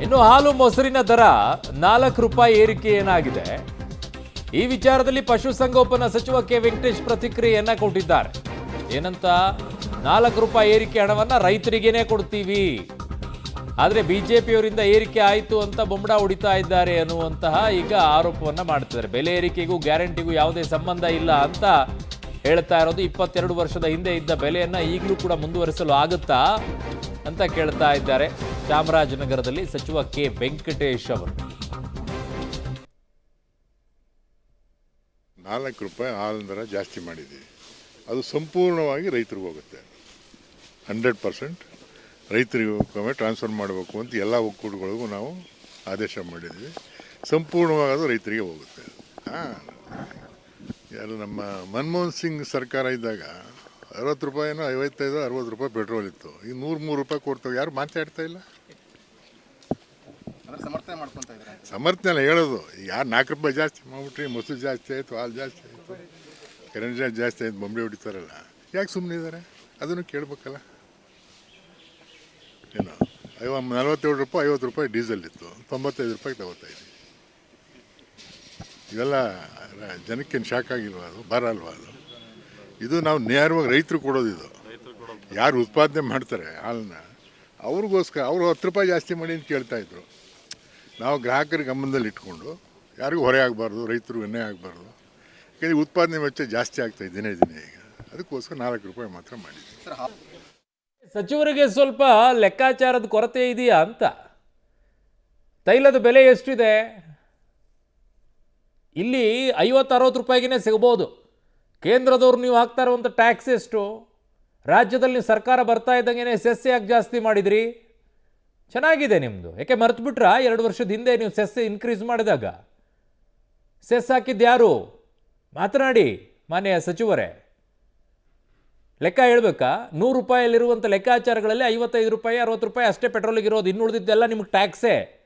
ಇನ್ನು ಹಾಲು ಮೊಸರಿನ ದರ 4 ರೂಪಾಯಿ ಏರಿಕೆ ಏನಾಗಿದೆ? ಈ ವಿಚಾರದಲ್ಲಿ ಪಶುಸಂಗೋಪನಾ ಸಚಿವ ಕೆ ವೆಂಕಟೇಶ್ ಪ್ರತಿಕ್ರಿಯೆಯನ್ನ ಕೊಟ್ಟಿದ್ದಾರೆ. ಏನಂತ? 4 ರೂಪಾಯಿ ಏರಿಕೆ ಹಣವನ್ನ ರೈತರಿಗೇನೆ ಕೊಡ್ತೀವಿ, ಆದರೆ ಬಿಜೆಪಿಯವರಿಂದ ಏರಿಕೆ ಆಯಿತು ಅಂತ ಬೊಂಬಡ ಹೊಡಿತಾ ಇದ್ದಾರೆ ಅನ್ನುವಂತಹ ಈಗ ಆರೋಪವನ್ನ ಮಾಡ್ತಿದ್ದಾರೆ. ಬೆಲೆ ಏರಿಕೆಗೂ ಗ್ಯಾರಂಟಿಗೂ ಯಾವುದೇ ಸಂಬಂಧ ಇಲ್ಲ ಅಂತ ಹೇಳ್ತಾ ಇರೋದು. 22 ವರ್ಷದ ಹಿಂದೆ ಇದ್ದ ಬೆಲೆಯನ್ನ ಈಗಲೂ ಕೂಡ ಮುಂದುವರಿಸಲು ಆಗುತ್ತಾ ಅಂತ ಕೇಳ್ತಾ ಇದ್ದಾರೆ ಚಾಮರಾಜನಗರದಲ್ಲಿ ಸಚಿವ ಕೆ ವೆಂಕಟೇಶ್ ಅವರು. 4 ರೂಪಾಯಿ ಹಾಲಿನ ದರ ಜಾಸ್ತಿ ಮಾಡಿದ್ದೀವಿ. ಅದು ಸಂಪೂರ್ಣವಾಗಿ ರೈತರಿಗೆ ಹೋಗುತ್ತೆ. 100% ರೈತರಿಗೆ ಟ್ರಾನ್ಸ್ಫರ್ ಮಾಡಬೇಕು ಅಂತ ಎಲ್ಲ ಒಕ್ಕೂಟಗಳಿಗೂ ನಾವು ಆದೇಶ ಮಾಡಿದ್ವಿ. ಸಂಪೂರ್ಣವಾಗಿ ಅದು ರೈತರಿಗೆ ಹೋಗುತ್ತೆ. ಯಾರು ನಮ್ಮ ಮನಮೋಹನ್ ಸಿಂಗ್ ಸರ್ಕಾರ ಇದ್ದಾಗ 60 ರೂಪಾಯಿನೋ 55-60 ರೂಪಾಯಿ ಪೆಟ್ರೋಲ್ ಇತ್ತು. ಈಗ 103 ರೂಪಾಯಿ ಕೊಡ್ತೇವೆ. ಯಾರು ಮಾತಾಡ್ತಾ ಇಲ್ಲ. ಸಮರ್ಥನೆ ಅಲ್ಲ ಹೇಳೋದು. ಯಾರು 4 ರೂಪಾಯಿ ಜಾಸ್ತಿ ಮಾಡ್ಬಿಟ್ರಿ, ಮೊಸರು ಜಾಸ್ತಿ ಆಯಿತು, ಹಾಲು ಜಾಸ್ತಿ ಆಯಿತು, ಕರೆಂಟ್ ಜಾಸ್ತಿ ಆಯಿತು, ಬೊಂಬೆ ಹೊಡಿತಾರಲ್ಲ, ಯಾಕೆ ಸುಮ್ಮನೆ ಇದ್ದಾರೆ? ಅದನ್ನು ಕೇಳಬೇಕಲ್ಲ. ಏನು 47 ರೂಪಾಯಿ 50 ರೂಪಾಯಿ ಡೀಸೆಲ್ ಇತ್ತು, 95 ರೂಪಾಯಿ ತಗೋತಾ ಇದ್ದೀವಿ. ಇವೆಲ್ಲ ಜನಕ್ಕೇನು ಶಾಕ್ ಆಗಿಲ್ವ? ಅದು ಬರಲ್ವ? ಇದು ನಾವು ನೇರವಾಗಿ ರೈತರು ಕೊಡೋದು. ಇದು ಯಾರು ಉತ್ಪಾದನೆ ಮಾಡ್ತಾರೆ ಹಾಲನ್ನ ಅವ್ರಿಗೋಸ್ಕರ ಅವರು 10 ರೂಪಾಯಿ ಜಾಸ್ತಿ ಮಾಡಿ ಅಂತ ಕೇಳ್ತಾಯಿದ್ರು. ನಾವು ಗ್ರಾಹಕರ ಗಮನದಲ್ಲಿ ಇಟ್ಕೊಂಡು ಯಾರಿಗೂ ಹೊರೆ ಆಗಬಾರ್ದು, ರೈತರು ಎಣ್ಣೆ ಆಗಬಾರ್ದು. ಯಾಕಂದರೆ ಉತ್ಪಾದನೆ ವೆಚ್ಚ ಜಾಸ್ತಿ ಆಗ್ತಾಯಿದೆ ದಿನೇ ದಿನೇ. ಈಗ ಅದಕ್ಕೋಸ್ಕರ 4 ರೂಪಾಯಿ ಮಾತ್ರ ಮಾಡಿದ್ವಿ. ಸಚಿವರಿಗೆ ಸ್ವಲ್ಪ ಲೆಕ್ಕಾಚಾರದ ಕೊರತೆ ಇದೆಯಾ ಅಂತ. ತೈಲದ ಬೆಲೆ ಎಷ್ಟಿದೆ? ಇಲ್ಲಿ 50-60 ರೂಪಾಯಿಗೆ ಸಿಗ್ಬೋದು. ಕೇಂದ್ರದವ್ರು ನೀವು ಹಾಕ್ತಾ ಇರುವಂಥ ಟ್ಯಾಕ್ಸ್ ಎಷ್ಟು? ರಾಜ್ಯದಲ್ಲಿ ಸರ್ಕಾರ ಬರ್ತಾ ಇದ್ದಂಗೆ ಸೆಸ್ ಯಾಕೆ ಜಾಸ್ತಿ ಮಾಡಿದ್ರಿ? ಚೆನ್ನಾಗಿದೆ ನಿಮ್ಮದು. ಯಾಕೆ ಮರ್ತು ಬಿಟ್ರಾ? 2 ವರ್ಷದ ಹಿಂದೆ ನೀವು ಸೆಸ್ ಇನ್ಕ್ರೀಸ್ ಮಾಡಿದಾಗ ಸೆಸ್ ಹಾಕಿದ್ದು ಯಾರು? ಮಾತನಾಡಿ ಮಾನ್ಯ ಸಚಿವರೇ. ಲೆಕ್ಕ ಹೇಳ್ಬೇಕಾ? 100 ರೂಪಾಯಲ್ಲಿರುವಂಥ ಲೆಕ್ಕಾಚಾರಗಳಲ್ಲಿ 55 ರೂಪಾಯಿ 60 ರೂಪಾಯಿ ಅಷ್ಟೇ ಪೆಟ್ರೋಲಿಗೆ ಇರೋದು. ಇನ್ನುಳಿದಿದ್ದೆಲ್ಲ ನಿಮ್ಗೆ ಟ್ಯಾಕ್ಸೇ.